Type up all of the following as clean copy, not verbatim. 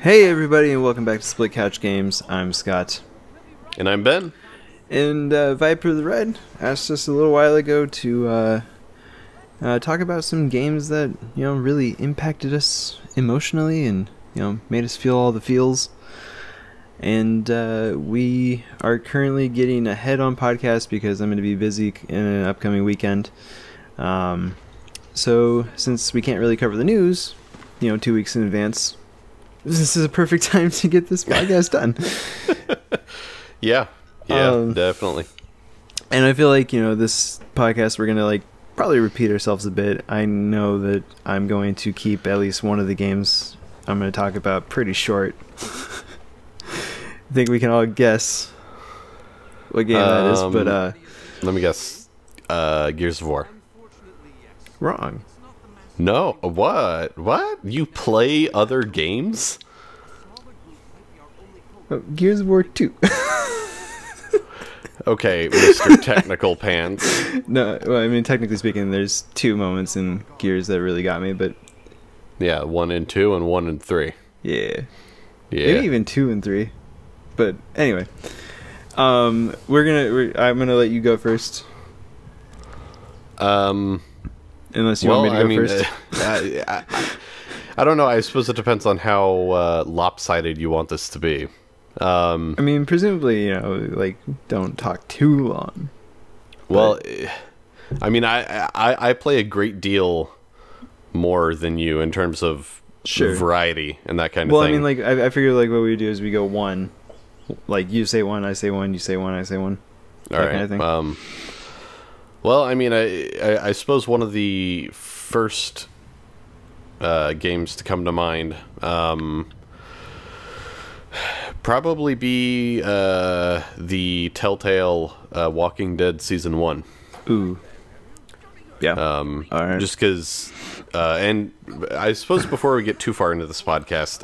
Hey everybody, and welcome back to Split Couch Games. I'm Scott. And I'm Ben. And Viper the Red asked us a little while ago to talk about some games that, really impacted us emotionally and, made us feel all the feels. And we are currently getting ahead on podcast because I'm going to be busy in an upcoming weekend. So since we can't really cover the news, 2 weeks in advance, this is a perfect time to get this podcast done. Yeah, definitely. And I feel like, this podcast, we're going to, probably repeat ourselves a bit. I know that I'm going to keep at least one of the games I'm going to talk about pretty short. I think we can all guess what game that is, but... let me guess. Gears of War. Wrong. No, what? What? You play other games? Oh, Gears of War 2. Okay, Mr. Technical Pants. No, well, I mean, technically speaking, there's two moments in Gears that really got me, but... Yeah, 1 and 2 and 1 and 3. Yeah. Yeah. Maybe even 2 and 3. But anyway. I'm gonna let you go first. Unless you want me to go first. I don't know. I suppose it depends on how lopsided you want this to be. I mean, presumably, don't talk too long. Well, I mean, I play a great deal more than you in terms of variety and that kind of thing. Well, I mean, I figure what we do is we go one. You say one, I say one, you say one, I say one. All right. Kind of thing. Well, I mean, I suppose one of the first games to come to mind probably be the Telltale Walking Dead Season 1. Ooh. Yeah. All right. Just because, and I suppose before we get too far into this podcast,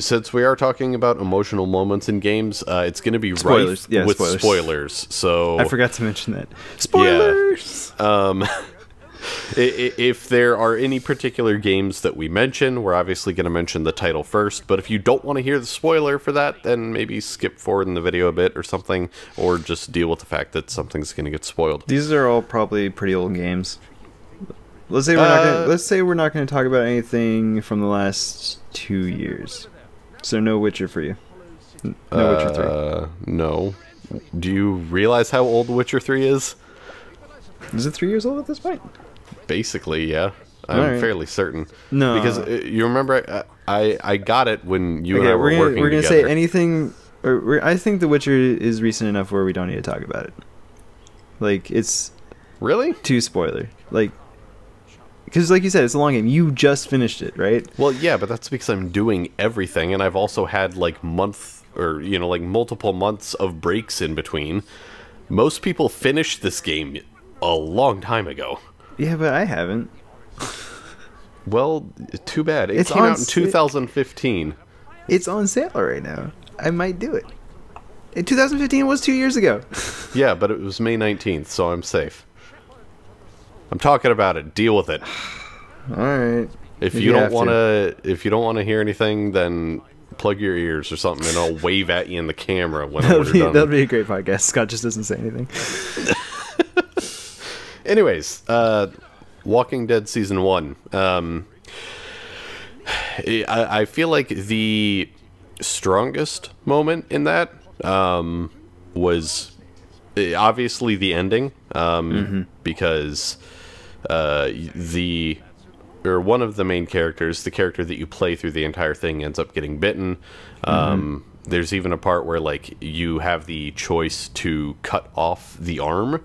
since we are talking about emotional moments in games, it's going to be rife with spoilers. So I forgot to mention that. Spoilers! Yeah. If there are any particular games that we mention, we're obviously going to mention the title first. But if you don't want to hear the spoiler for that, then maybe skip forward in the video a bit or something, or just deal with the fact that something's going to get spoiled. These are all probably pretty old games. Let's say we're not going to talk about anything from the last 2 years. So no Witcher for you. No Witcher 3. No. Do you realize how old Witcher 3 is? Is it 3 years old at this point? Basically, yeah. I'm fairly certain. No. Because you remember, I got it when you and I were working together. We're going to say anything... I think The Witcher is recent enough where we don't need to talk about it. It's... Really? Too spoiler. Because like you said, it's a long game. You just finished it, right? Well, yeah, but that's because I'm doing everything, and I've also had multiple months of breaks in between. Most people finish this game a long time ago. Yeah, but I haven't. Well, too bad. It came out in 2015. It's on sale right now. I might do it. In 2015 was 2 years ago. Yeah, but it was May 19th, so I'm safe. I'm talking about it. Deal with it. All right. If you don't want to hear anything, then plug your ears or something, and I'll wave at you in the camera when we're done. That'll be a great podcast. Scott just doesn't say anything. Anyways, Walking Dead Season 1. I feel like the strongest moment in that was obviously the ending, because one of the main characters, the character that you play through the entire thing, ends up getting bitten. There's even a part where you have the choice to cut off the arm,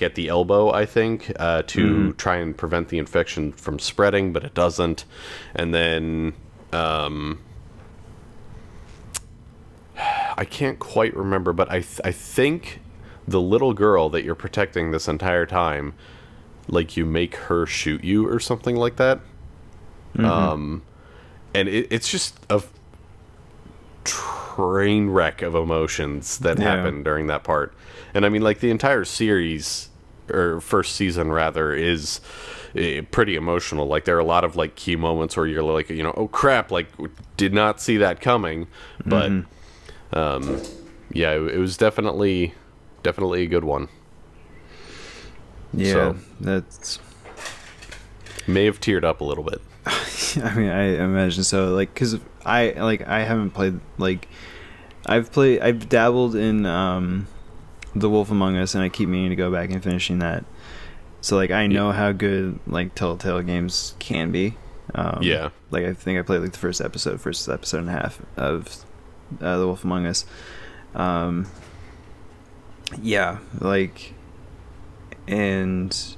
at the elbow, I think, to try and prevent the infection from spreading, but it doesn't. And then I can't quite remember, but I think the little girl that you're protecting this entire time, you make her shoot you or something like that. And it's just a train wreck of emotions that happen during that part. And I mean, the entire series, or first season rather, is pretty emotional. Like, there are a lot of like key moments where you're like, you know, oh crap, like did not see that coming. But yeah, it was definitely a good one. Yeah, so, that's may have teared up a little bit. I mean, I imagine so. Like, cause I haven't played, like, I've dabbled in The Wolf Among Us, and I keep meaning to go back and finishing that. So like, I know how good like Telltale games can be. Yeah. Like, I think I played like the first episode and a half of The Wolf Among Us. Yeah, like, and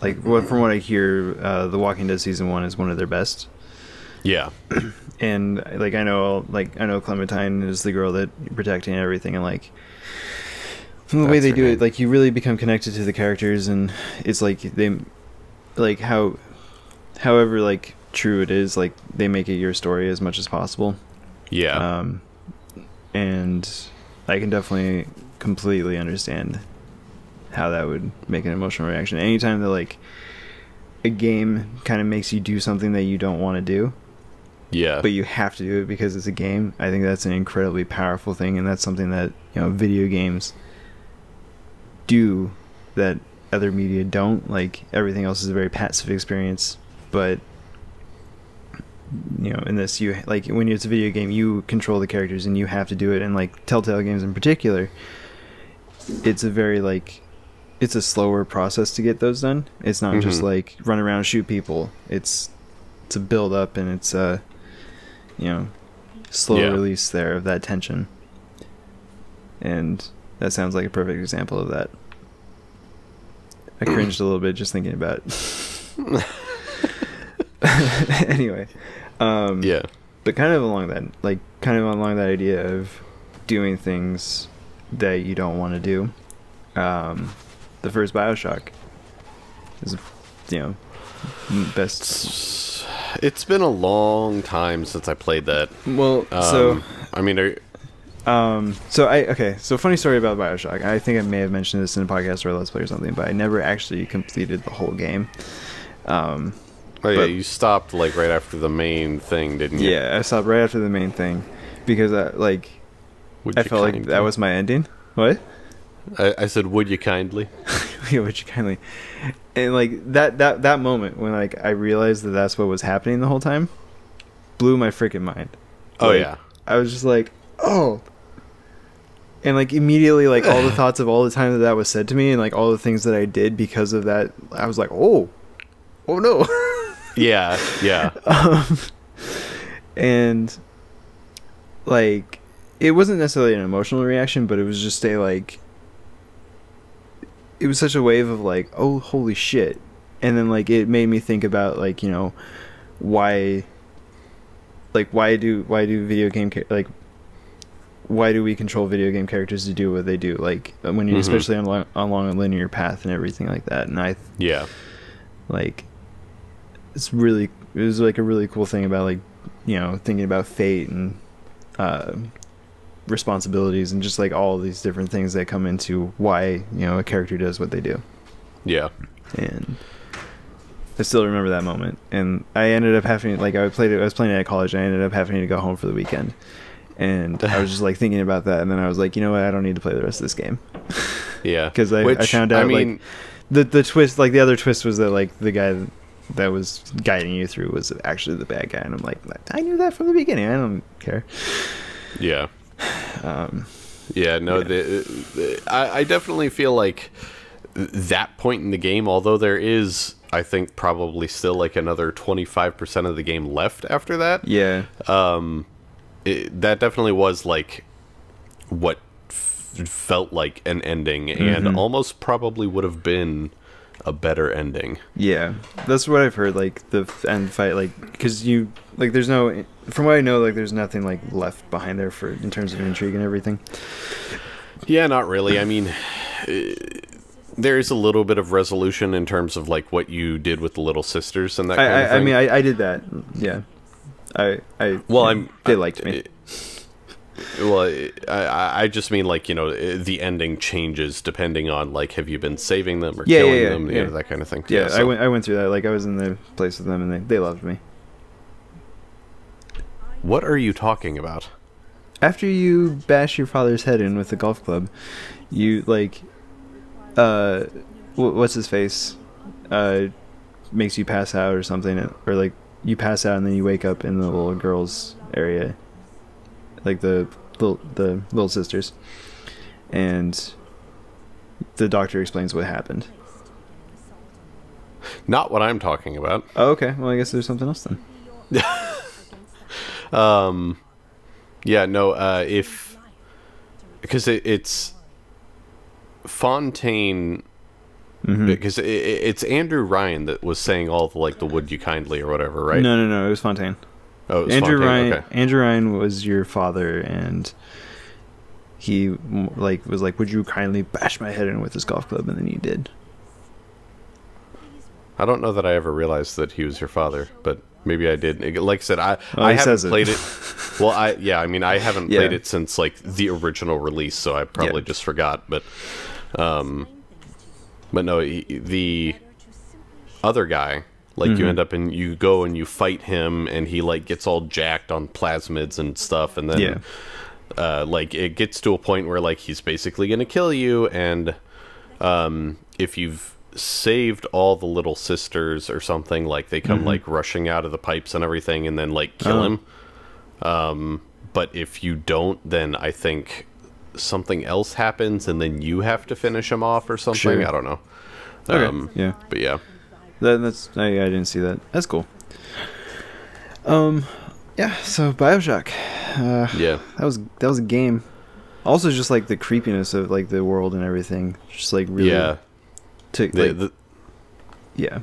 like from what I hear, The Walking Dead season 1 is one of their best. Yeah. And like, I know Clementine is the girl that you're protecting and everything, and like the way they do it, like, you really become connected to the characters, and it's like they, like, however like true it is, like, they make it your story as much as possible. Yeah. And I can definitely completely understand how that would make an emotional reaction. Anytime that like a game kind of makes you do something that you don't want to do, yeah, but you have to do it because it's a game, I think that's an incredibly powerful thing, and that's something that, you know, video games do that other media don't. Like, everything else is a very passive experience, but you know, in this, you, like, when it's a video game, you control the characters and you have to do it. And like Telltale games in particular, it's a very like, it's a slower process to get those done. It's not just like run around and shoot people. It's a build up, and it's a, you know, slow release there of that tension. And that sounds like a perfect example of that. I cringed a little bit just thinking about it. Anyway, yeah, but kind of along that idea of doing things that you don't want to do. The first BioShock is, you know, best. It's been a long time since I played that. Well, I mean, so funny story about BioShock. I think I may have mentioned this in a podcast or a Let's Play or something, but I never actually completed the whole game. Oh yeah, you stopped like right after the main thing, didn't you? Yeah, I stopped right after the main thing because I felt like that was my ending. What? I said, would you kindly? Yeah, would you kindly? And like that moment when like I realized that that's what was happening the whole time, blew my freaking mind. Oh like, yeah. I was just like, oh. And like immediately, like all the thoughts of all the time that was said to me, and like all the things that I did because of that, I was like, oh no. Yeah. And like, it wasn't necessarily an emotional reaction, but it was just a like, it was such a wave of like, oh, holy shit. And then like, it made me think about like, you know, why do video game like, why do we control video game characters to do what they do, like when you especially along a linear path and everything like that. And I like, it was like a really cool thing about like, you know, thinking about fate and responsibilities and just like all these different things that come into why, you know, a character does what they do. Yeah. And I still remember that moment. And I ended up having, like, I was playing it at college, and I ended up having to go home for the weekend. And I was just like thinking about that, and then I was like, you know what, I don't need to play the rest of this game. Yeah. Because I found out, like, the twist, like the other twist was that like the guy that was guiding you through was actually the bad guy, and I'm like, I knew that from the beginning. I don't care. Yeah. I definitely feel like that point in the game, although there is, I think, probably still like another 25% of the game left after that. Yeah. That definitely was like what felt like an ending, and almost probably would have been a better ending. Yeah, that's what I've heard. Like the end fight, like, because you like, there's no, from what I know, like there's nothing like left behind there for in terms of intrigue and everything. Yeah, not really. I mean, there is a little bit of resolution in terms of like what you did with the little sisters and that kind of thing. I did that. Yeah, they liked me. Well, I just mean, like, you know, the ending changes depending on, like, have you been saving them or killing them, you know, that kind of thing. Yeah, so. I went through that. Like, I was in the place with them, and they loved me. What are you talking about? After you bash your father's head in with the golf club, you, like, what's his face? Makes you pass out or something, or, like, you pass out and then you wake up in the little girls' area. Like, the little sisters. And the doctor explains what happened. Not what I'm talking about. Oh, okay. Well, I guess there's something else then. Yeah, no, if... Because it's Fontaine... Because it's Andrew Ryan that was saying all the, like, the would you kindly or whatever, right? No, it was Fontaine. Oh, it was Andrew Fontaine? Ryan. Okay. Andrew Ryan was your father, and he, like, was like, would you kindly bash my head in with this golf club? And then he did. I don't know that I ever realized that he was your father, but maybe I did. Like I said, I haven't played it. Well, I mean, I haven't played it since, like, the original release, so I probably just forgot. But no, the other guy, like, you end up and you go and you fight him, and he, like, gets all jacked on plasmids and stuff, and then like, it gets to a point where, like, he's basically gonna kill you, and if you've saved all the little sisters or something, like, they come like rushing out of the pipes and everything, and then, like, kill him. But if you don't, then I think something else happens, and then you have to finish him off or something. Sure. I don't know. Okay. Yeah, but yeah, that's I didn't see that. That's cool. Yeah. So BioShock. yeah, that was a game. Also, just, like, the creepiness of, like, the world and everything. Just, like, really. yeah. Yeah.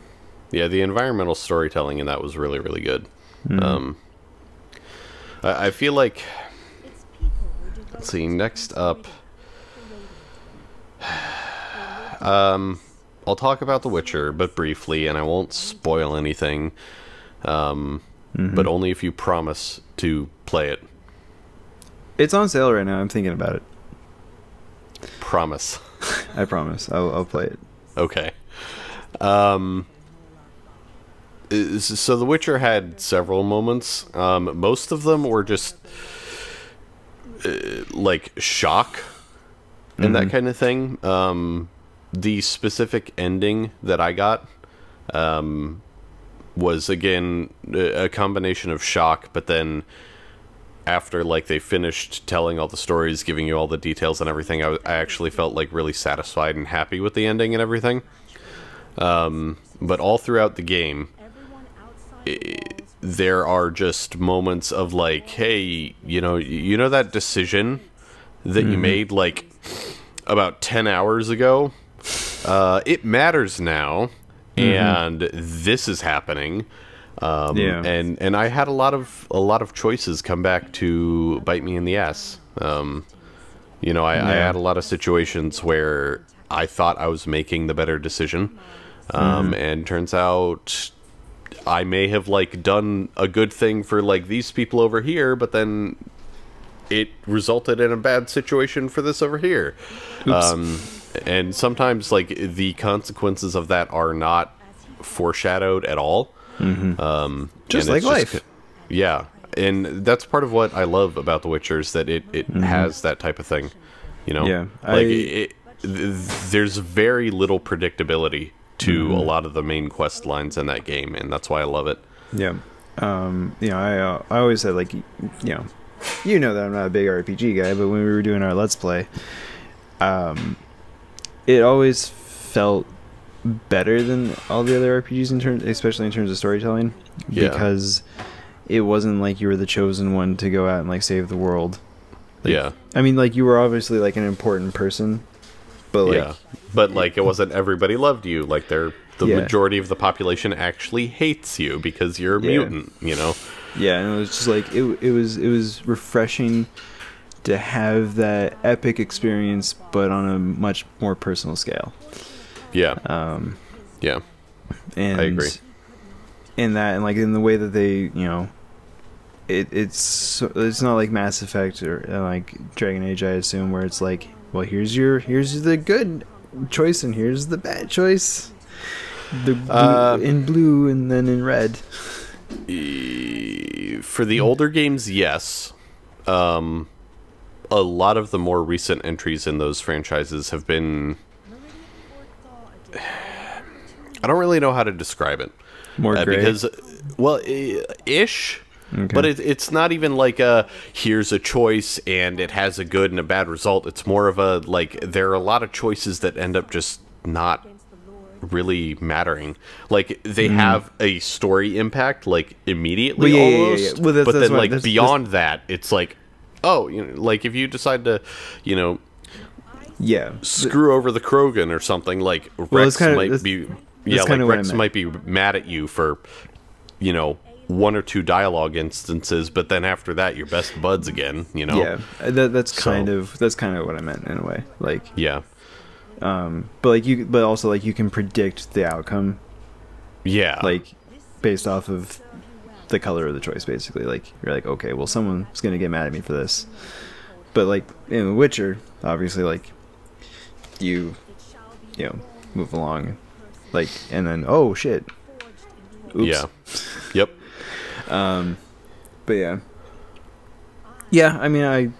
Yeah, the environmental storytelling in that was really, really good. I feel like, let's see, next up, I'll talk about The Witcher, but briefly, and I won't spoil anything, but only if you promise to play it. It's on sale right now. I'm thinking about it. Promise. I promise. I'll play it. Okay. So The Witcher had several moments. Most of them were just like shock and that kind of thing. The specific ending that I got was, again, a combination of shock, but then after, like, they finished telling all the stories, giving you all the details and everything, I actually felt, like, really satisfied and happy with the ending and everything. But all throughout the game, there are just moments of, like, hey, you know that decision that you made, like, about 10 hours ago? It matters now, and this is happening. And I had a lot of choices come back to bite me in the ass. You know, I had a lot of situations where I thought I was making the better decision, and turns out I may have, like, done a good thing for, like, these people over here, but then it resulted in a bad situation for this over here. And sometimes, like, the consequences of that are not foreshadowed at all. Just like life. Yeah, and that's part of what I love about The Witcher, is that it has that type of thing. You know, Yeah, like there's very little predictability to a lot of the main quest lines in that game, and that's why I love it. Yeah. You know, I always said, like, you know that I'm not a big RPG guy, but when we were doing our Let's Play, it always felt better than all the other RPGs especially in terms of storytelling, because it wasn't like you were the chosen one to go out and, like, save the world. Like, I mean, like, you were obviously, like, an important person, but, like, but, like, it wasn't everybody loved you. Like, the majority of the population actually hates you because you're a mutant, you know? Yeah, and it was just, like, it was refreshing to have that epic experience, but on a much more personal scale. Yeah. And I agree. In that, and, like, in the way that they, you know, it's not like Mass Effect or like Dragon Age, I assume, where it's like, well, here's the good choice and here's the bad choice. The blue, in blue and then in red. For the older games, yes. A lot of the more recent entries in those franchises have been... I don't really know how to describe it. More gray? Because, well, ish. Okay. But it's not even like here's a choice and it has a good and a bad result. It's more of a, like, there are a lot of choices that end up just not really mattering. Like, they have a story impact, like, immediately, almost. Yeah. Well, but then, like, beyond that, it's like, oh, you know, like, if you decide to, you know, screw over the Krogan or something, like, Rex might be... Yeah, like, Rex might be mad at you for, you know, one or two dialogue instances, but then after that you're best buds again, you know. Yeah, that's kind of what I meant in a way. Like, yeah, but also like you can predict the outcome. Yeah, like based off of the color of the choice, basically. Like, you're like, okay, well, someone's gonna get mad at me for this. But like in The Witcher, obviously, like you know, move along, like, and then, oh shit, oops. Yeah, yep. But yeah, I mean,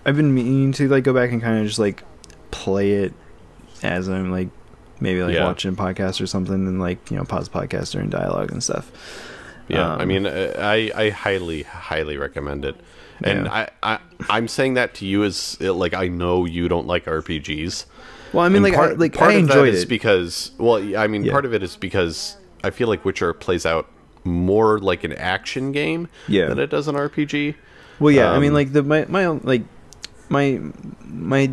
I've been meaning to like go back and kind of just like play it as I'm like maybe like watching a podcast or something, and like, you know, pause the podcast during dialogue and stuff. Yeah, I mean, I highly recommend it, and I'm saying that to you as like, I know you don't like RPGs. Well, I mean, and like part I of enjoyed that is it because, well, I mean, part of it is because I feel like Witcher plays out more like an action game than it does an RPG. Well, yeah, I mean, like my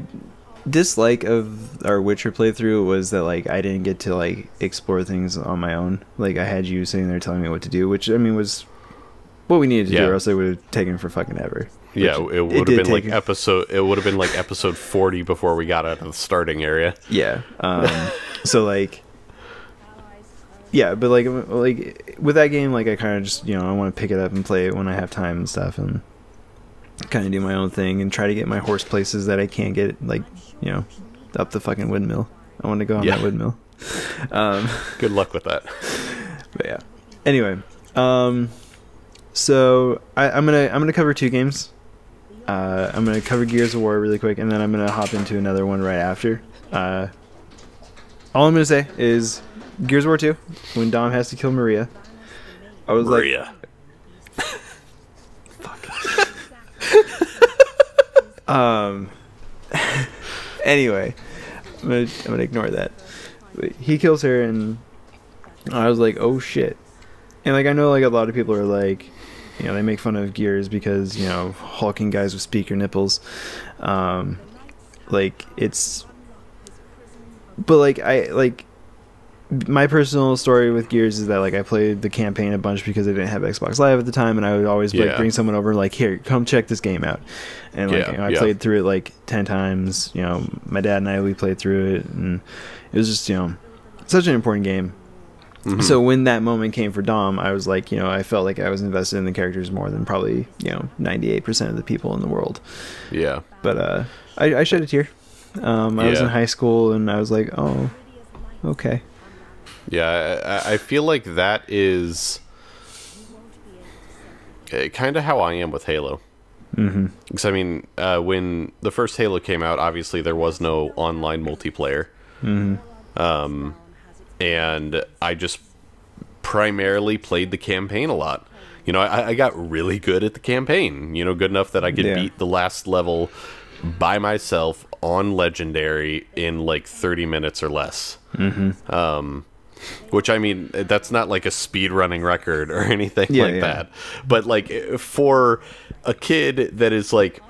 dislike of our Witcher playthrough was that like I didn't get to like explore things on my own. Like, I had you sitting there telling me what to do, which, I mean, was what we needed to do, or else it would have taken for fucking ever. Yeah, it would have been like episode 40 before we got out of the starting area. Yeah. So like, yeah, but like with that game, like, I kind of just, you know, I want to pick it up and play it when I have time and stuff, and kind of do my own thing and try to get my horse places that I can't get, like, you know, up the fucking windmill. I want to go on that windmill. Good luck with that. But yeah. Anyway, so I'm gonna cover two games. I'm gonna cover Gears of War really quick, and then I'm gonna hop into another one right after. All I'm gonna say is Gears of War 2, when Dom has to kill Maria. I was Maria. Like, fuck. Anyway, I'm gonna ignore that. He kills her, and I was like, oh shit. And like, I know like a lot of people are like, you know, they make fun of Gears because, you know, hulking guys with speaker nipples. Like, it's, but like, my personal story with Gears is that like I played the campaign a bunch because I didn't have Xbox Live at the time, and I would always like bring someone over like, here, come check this game out. And like, you know, I played through it like 10 times. You know, my dad and we played through it, and it was just, you know, such an important game. Mm-hmm. So when that moment came for Dom, I was like, you know, I felt like I was invested in the characters more than probably, you know, 98% of the people in the world. Yeah. But I shed a tear. I was in high school, and I was like, oh, okay. Yeah, I feel like that is kind of how I am with Halo. Mm-hmm. Because, I mean, when the first Halo came out, obviously there was no online multiplayer. Mm-hmm. And I just primarily played the campaign a lot. You know, I got really good at the campaign. You know, good enough that I could beat the last level by myself on Legendary in like 30 minutes or less. Mm-hmm. Which, I mean, that's not like a speedrunning record or anything that. But like, for a kid that is like,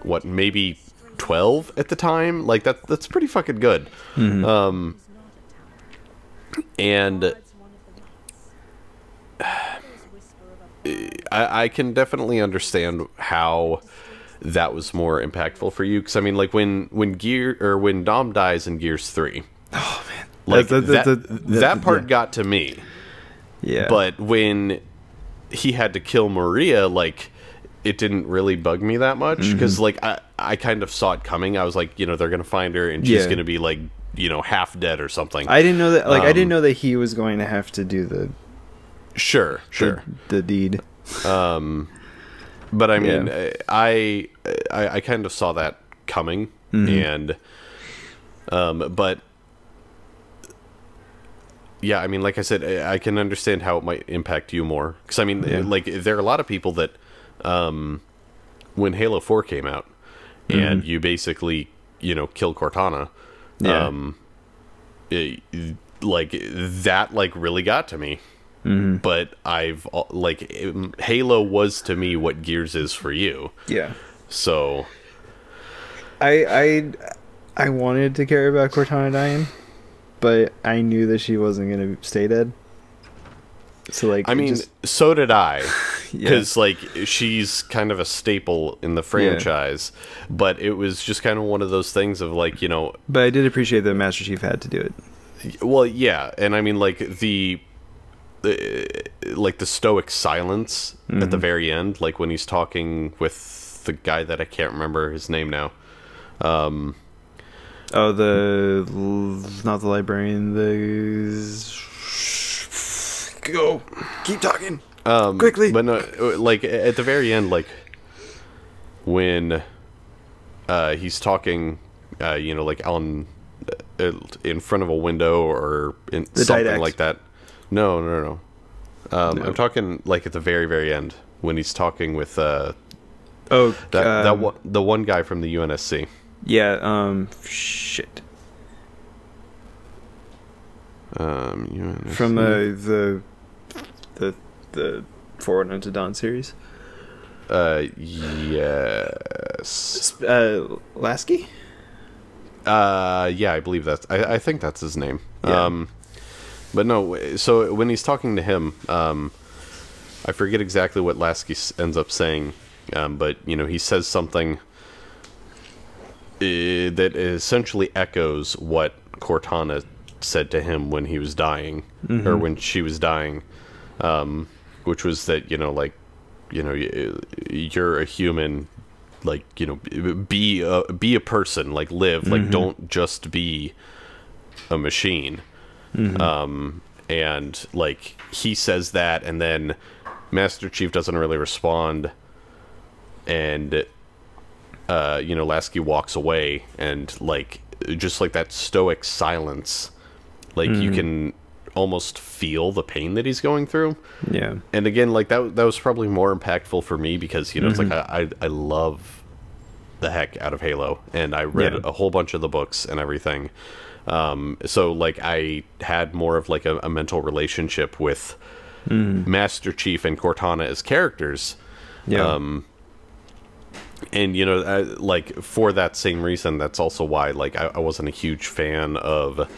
what, maybe 12 at the time, like that's pretty fucking good. Mm-hmm. And I can definitely understand how that was more impactful for you, because I mean, like, when Dom dies in Gears 3, oh man, like that part got to me. Yeah. But when he had to kill Maria, like, it didn't really bug me that much, because like I kind of saw it coming. I was like, you know, they're gonna find her and she's gonna be like, you know, half dead or something. I didn't know that. Like, I didn't know that he was going to have to do the the deed. But I mean, I kind of saw that coming, and but yeah, I mean, like I said, I can understand how it might impact you more, because I mean, like, there are a lot of people that when Halo 4 came out and you basically, you know, kill Cortana, like, that like really got to me. But I've like, Halo was to me what Gears is for you. Yeah. So I wanted to care about Cortana dying, but I knew that she wasn't going to stay dead. So like, I mean, so did I, because like, she's kind of a staple in the franchise, but it was just kind of one of those things of like, you know. But I did appreciate that Master Chief had to do it. Well, yeah, and I mean, like, the stoic silence at the very end, like when he's talking with the guy that I can't remember his name now. Oh, not the librarian, go, keep talking quickly. But no, like at the very end, like when he's talking, you know, like on in front of a window or in something like that. No. I'm talking like at the very, very end when he's talking with the one guy from the UNSC. Yeah. Shit. UNSC. From the Forward Unto Dawn series. Yes. Lasky. Yeah, I believe that's. I think that's his name. Yeah. But no, so when he's talking to him, I forget exactly what Lasky ends up saying, but, you know, he says something that essentially echoes what Cortana said to him when he was dying, or when she was dying, which was that, you know, like, you know, you're a human, like, you know, be a person, like, live, like, don't just be a machine. And like, he says that, and then Master Chief doesn't really respond, and you know, Lasky walks away, and like, just like that stoic silence, like you can almost feel the pain that he's going through. Yeah. And again, like, that was probably more impactful for me because, you know, it's like I love the heck out of Halo, and I read a whole bunch of the books and everything. So like, I had more of like a mental relationship with Master Chief and Cortana as characters. And you know, like, for that same reason, that's also why, like, I wasn't a huge fan of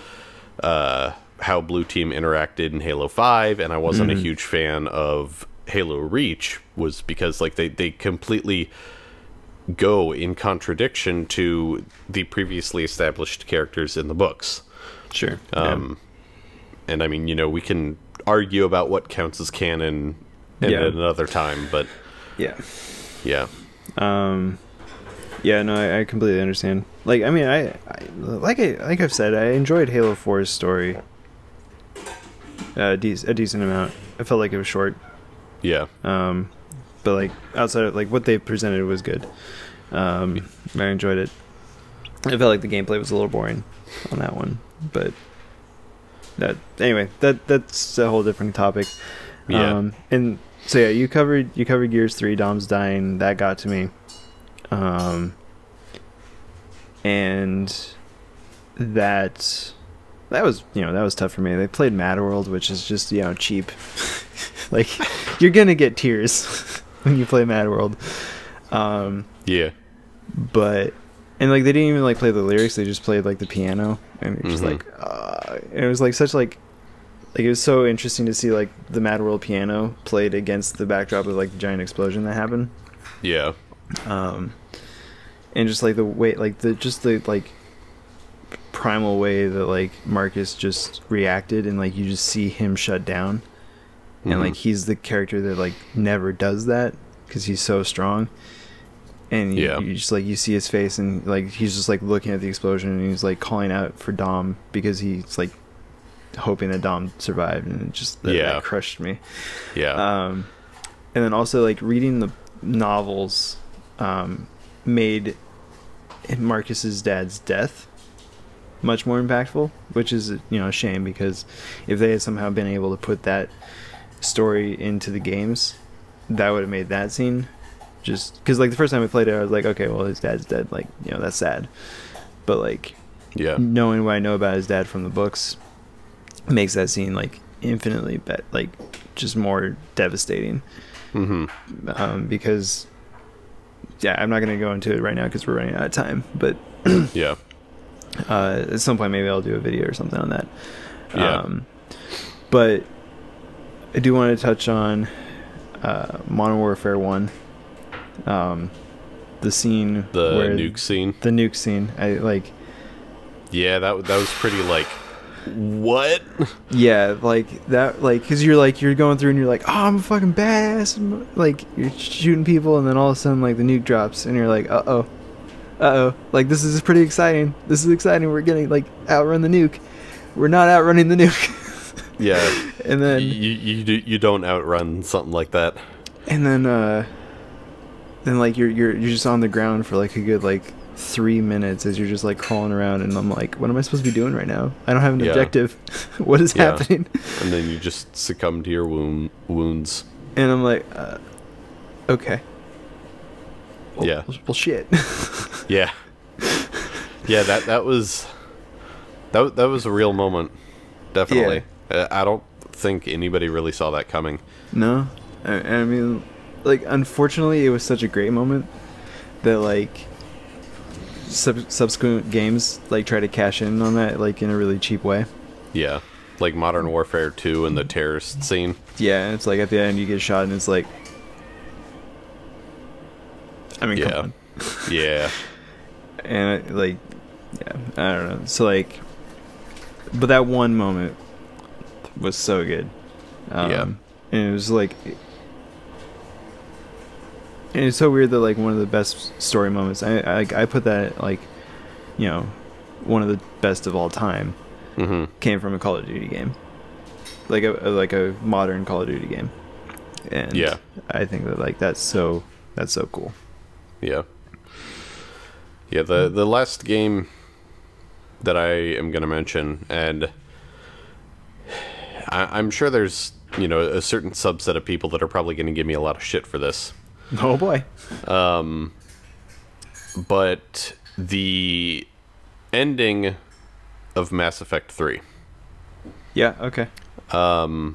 how Blue Team interacted in Halo 5, and I wasn't a huge fan of Halo Reach, was because like they completely go in contradiction to the previously established characters in the books. Sure. And I mean, you know, we can argue about what counts as canon at another time, but yeah. No, I completely understand. Like, I mean, like I've said, I enjoyed Halo 4's story a decent amount. I felt like it was short. Yeah. But like, outside of like what they presented was good. I enjoyed it. I felt like the gameplay was a little boring on that one, but that's a whole different topic. And so yeah, you covered Gears 3, Dom's dying, that got to me. And that was, you know, that was tough for me. They played Mad World, which is just, you know, cheap. Like, you're gonna get tears when you play Mad World. But, and like, they didn't even like play the lyrics, they just played like the piano, and it was just like, and it was like such like it was so interesting to see like the Mad World piano played against the backdrop of like the giant explosion that happened. And just like the way, like the like primal way that like Marcus just reacted, and like you just see him shut down. and like he's the character that like never does that because he's so strong. And you just like you see his face, and like he's just like looking at the explosion, and he's like calling out for Dom because he's like hoping that Dom survived, and it just that crushed me. And then also like reading the novels made Marcus's dad's death much more impactful, which is, you know, a shame, because if they had somehow been able to put that story into the games, that would have made that scene, just because like the first time I played it, I was like, okay, well, his dad's dead, like, you know, that's sad, but like knowing what I know about his dad from the books makes that scene like infinitely like just more devastating. Because I'm not going to go into it right now because we're running out of time, but at some point maybe I'll do a video or something on that. But I do want to touch on Modern Warfare 1, the scene, the nuke scene. I like, that was pretty like, what? Like that, like, because you're going through and you're like, oh, I'm a fucking badass, and, like, you're shooting people, and then all of a sudden like the nuke drops and you're like, uh-oh, like, this is pretty exciting, we're getting like outrun the nuke. We're not outrunning the nuke. And then you don't outrun something like that. And then like you're just on the ground for like a good like 3 minutes as you're just like crawling around, and I'm like, what am I supposed to be doing right now? I don't have an objective. What is happening? And then you just succumb to your wounds. And I'm like, okay. Well, shit. That was a real moment. Definitely. I don't think anybody really saw that coming. No. I mean, like, unfortunately, it was such a great moment that like subsequent games like try to cash in on that like in a really cheap way. Like Modern Warfare 2 and the terrorist scene. And it's like at the end you get shot, and it's like, I mean, come on. And like, I don't know. So like, but that one moment was so good. And it was like, and it's so weird that like one of the best story moments, I put that like, you know, one of the best of all time, came from a Call of Duty game, like a modern Call of Duty game. And I think that like that's so cool. The last game that I am going to mention, and I'm sure there's, you know, a certain subset of people that are probably going to give me a lot of shit for this. Oh boy. But the ending of Mass Effect 3. Okay. And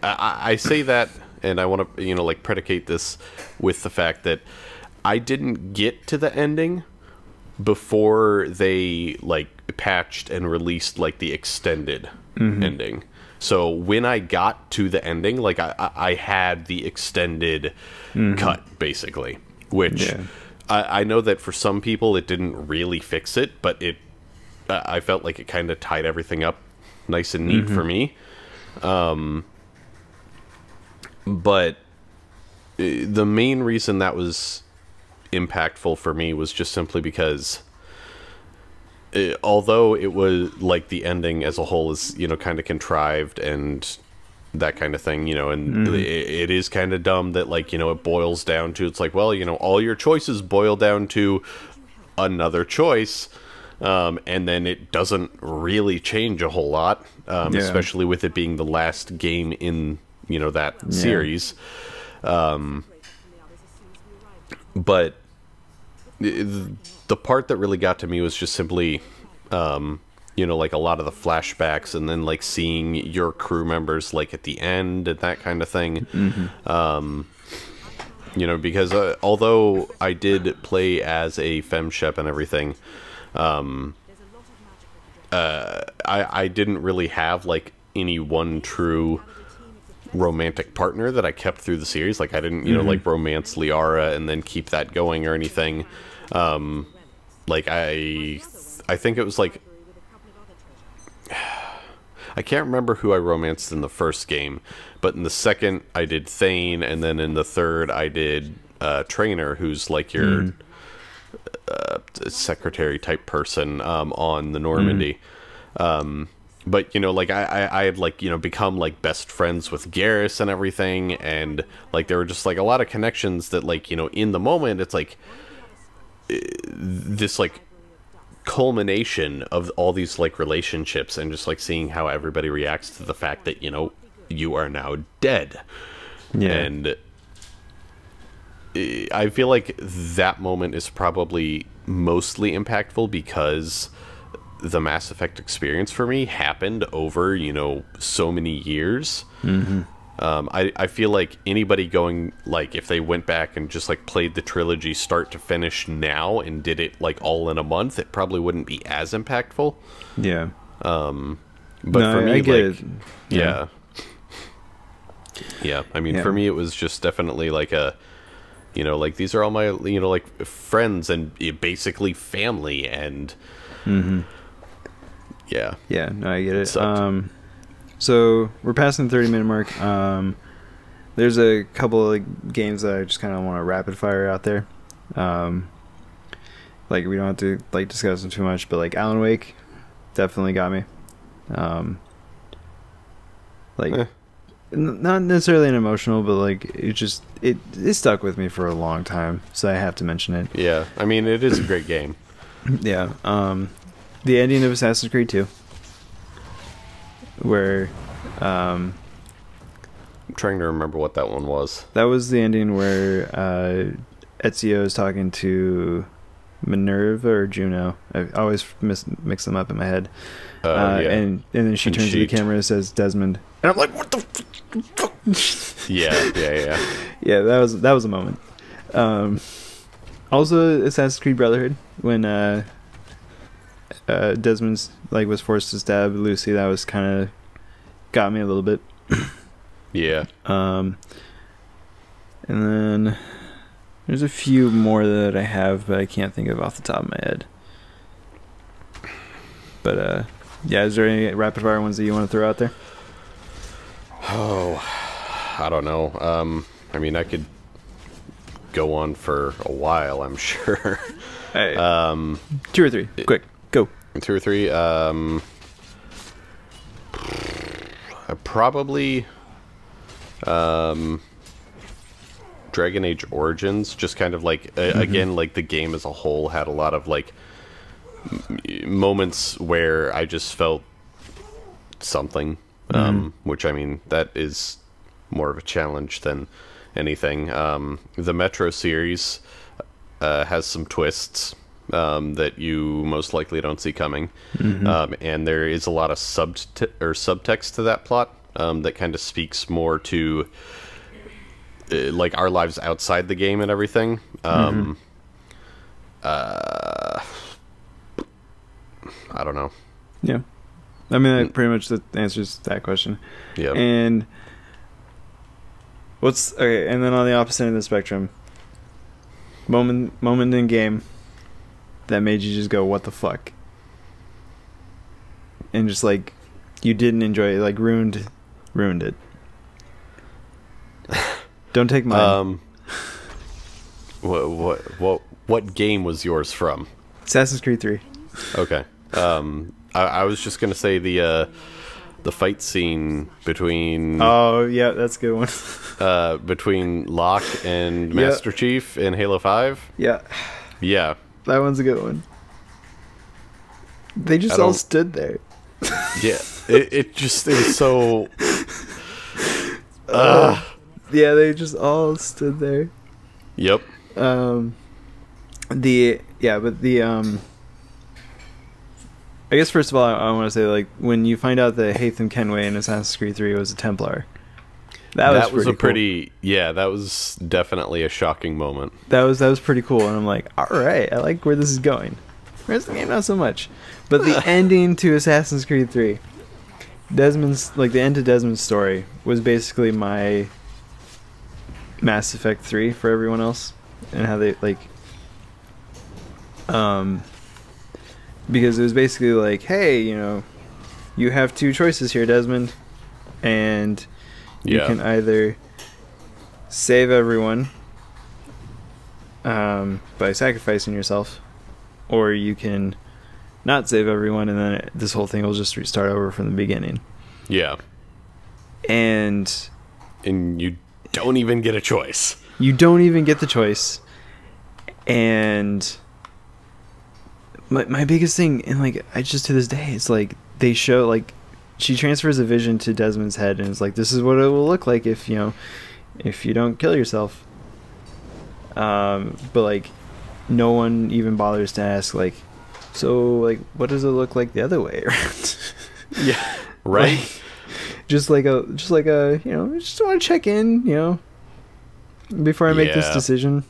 I say that, and I want to, you know, like, predicate this with the fact that I didn't get to the ending before they like patched and released like the extended ending. So when I got to the ending, like I had the extended cut basically, which I know that for some people it didn't really fix it, but I felt like it kind of tied everything up nice and neat for me. But the main reason that was impactful for me was just simply because although it was like the ending as a whole is, you know, kind of contrived and that kind of thing, you know, and it is kind of dumb that, like, you know, it boils down to, it's like, well, you know, all your choices boil down to another choice, and then it doesn't really change a whole lot, especially with it being the last game in, you know, that series. But the part that really got to me was just simply, you know, like a lot of the flashbacks, and then like seeing your crew members like at the end and that kind of thing. You know, because although I did play as a femshep and everything, I didn't really have like any one true romantic partner that I kept through the series. Like I didn't, you know, like romance Liara and then keep that going or anything. Like I think it was like, I can't remember who I romanced in the first game, but in the second I did Thane, and then in the third I did Trainer, who's like your secretary type person on the Normandy. But, you know, like, I had, like, you know, become, like, best friends with Garrus and everything, and, like, there were just, like, a lot of connections that, like, you know, in the moment, it's, like, this, like, culmination of all these, like, relationships, and just, like, seeing how everybody reacts to the fact that, you know, you are now dead. Yeah. And I feel like that moment is probably mostly impactful because the Mass Effect experience for me happened over, you know, so many years. I feel like anybody going, like, if they went back and just, like, played the trilogy start to finish now and did it, like, all in a month, it probably wouldn't be as impactful. Yeah. But No, for me, I get like, it. yeah. I mean, for me, it was just definitely, like, a, you know, like, these are all my, you know, like, friends and basically family, and Yeah, no, I get it. So we're passing the 30-minute mark. There's a couple of, like, games that I just kind of want to rapid fire out there. Like, we don't have to, like, discuss them too much, but, like, Alan Wake definitely got me. Not necessarily an emotional, but, like, it stuck with me for a long time, so I have to mention it. Yeah, I mean, it is a great game. Yeah. The ending of Assassin's Creed 2, where I'm trying to remember what that one was. that was the ending where Ezio is talking to Minerva or Juno. I always mix them up in my head. Yeah. And then she turns to the camera and says Desmond, and I'm like, what the fuck? Yeah. Yeah, that was a moment. Also, Assassin's Creed Brotherhood, when Desmond's, like, was forced to stab Lucy. That was kind of got me a little bit. Yeah. And then there's a few more that I have, but I can't think of off the top of my head. But yeah, is there any rapid fire ones that you want to throw out there? Oh, I don't know. I mean, I could go on for a while, I'm sure. Hey, 2 or 3, quick, go. 2 or 3. Probably Dragon Age Origins, just kind of like again, like, the game as a whole had a lot of, like, moments where I just felt something, which, I mean, that is more of a challenge than anything. The Metro series has some twists that you most likely don't see coming, and there is a lot of subtext to that plot that kind of speaks more to like our lives outside the game and everything. I don't know. Yeah, I mean, that pretty much answers that question. Yeah. And okay? And then on the opposite end of the spectrum, moment in game that made you just go, "What the fuck?" and just, like, you didn't enjoy it, like, ruined it. Don't take mine. What game was yours from? Assassin's Creed 3. Okay. I was just gonna say the fight scene between Oh yeah, that's a good one. between Locke and Master Chief in Halo 5. Yeah, Yeah. that one's a good one. They just all stood there. Yeah. It was so Yeah, they just all stood there. Yep. I guess first of all, I want to say, like, when you find out that Haytham Kenway in Assassin's Creed 3 was a Templar, that was pretty cool. Yeah, that was definitely a shocking moment. That was pretty cool, and I'm like, all right, I like where this is going. Where's the game? Not so much, but the ending to Assassin's Creed 3, Desmond's, like, the end to Desmond's story was basically my Mass Effect 3 for everyone else, and how they, like, because it was basically like, hey, you know, you have two choices here, Desmond, and you can either save everyone by sacrificing yourself, or you can not save everyone, and then this whole thing will just restart over from the beginning. Yeah. And you don't even get a choice. You don't even get the choice. And my biggest thing, and like, I just, to this day, it's like, they show, like, she transfers a vision to Desmond's head, and it's like, this is what it will look like if, you know, if you don't kill yourself. But like, no one even bothers to ask, like, so, like, what does it look like the other way around? Yeah, right. Like, just like a, you know, just want to check in, you know, before I make this decision.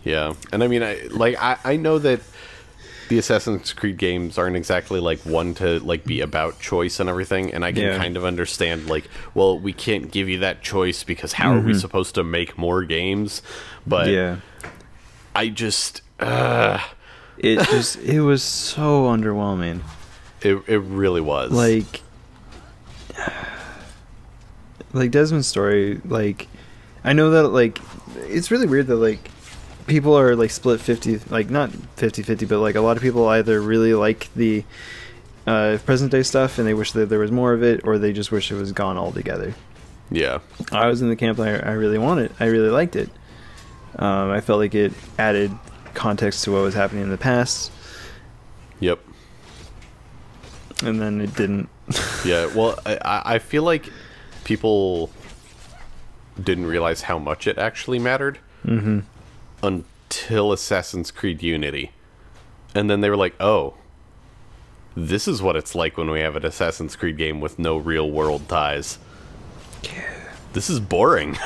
Yeah, and I mean, I know that the Assassin's Creed games aren't exactly like one to like be about choice and everything, and I can kind of understand, like, well, we can't give you that choice because how are we supposed to make more games? But I just it was so underwhelming. It really was. Like Desmond's story, like, I know that, like, it's really weird that, like, people are, like, split 50, like, not 50-50, but, like, a lot of people either really like the present day stuff and they wish that there was more of it, or they just wish it was gone altogether. Yeah. I was in the camp that I really liked it. I felt like it added context to what was happening in the past. Yep. And then it didn't. Yeah, well, I feel like people didn't realize how much it actually mattered until Assassin's Creed Unity. And then they were like, oh, this is what it's like when we have an Assassin's Creed game with no real world ties. This is boring.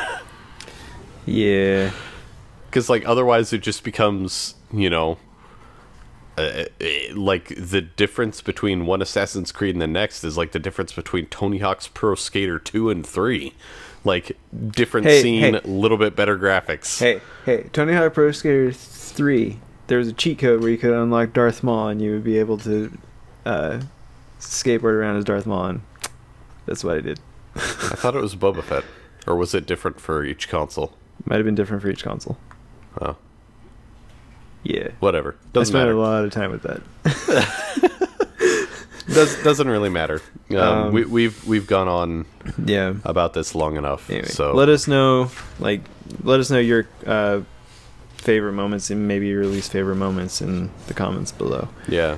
Yeah. Because, like, otherwise it just becomes, you know, like, the difference between one Assassin's Creed and the next is like the difference between Tony Hawk's Pro Skater 2 and 3. Like, different scene, a little bit better graphics. Hey, Tony Hawk Pro Skater 3, there was a cheat code where you could unlock Darth Maul and you would be able to skateboard around as Darth Maul, and that's what I did. I thought it was Boba Fett. Or was it different for each console? Might have been different for each console. Oh. Yeah. Whatever. Doesn't matter. I spent a lot of time with that. Doesn't really matter. We've gone on about this long enough. Anyway, so let us know your favorite moments and maybe your least favorite moments in the comments below. Yeah.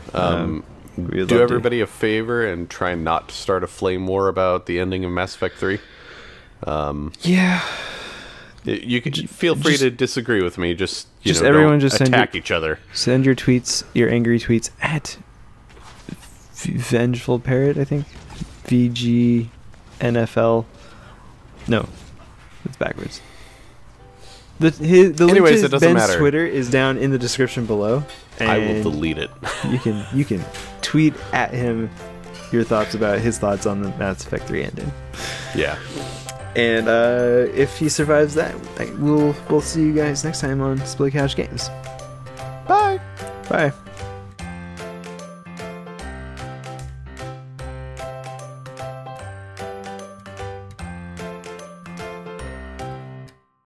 Do everybody a favor and try not to start a flame war about the ending of Mass Effect 3. Yeah. You can feel free to disagree with me. Just everyone just attack each other. Send your tweets, your angry tweets at Vengeful Parrot, I think. VGNFL. No, it's backwards. The link to it doesn't Ben's matter. Twitter is down in the description below. And I will delete it. you can tweet at him your thoughts about his thoughts on the Mass Effect 3 ending. Yeah. And if he survives that, we'll see you guys next time on Split Couch Games. Bye. Bye.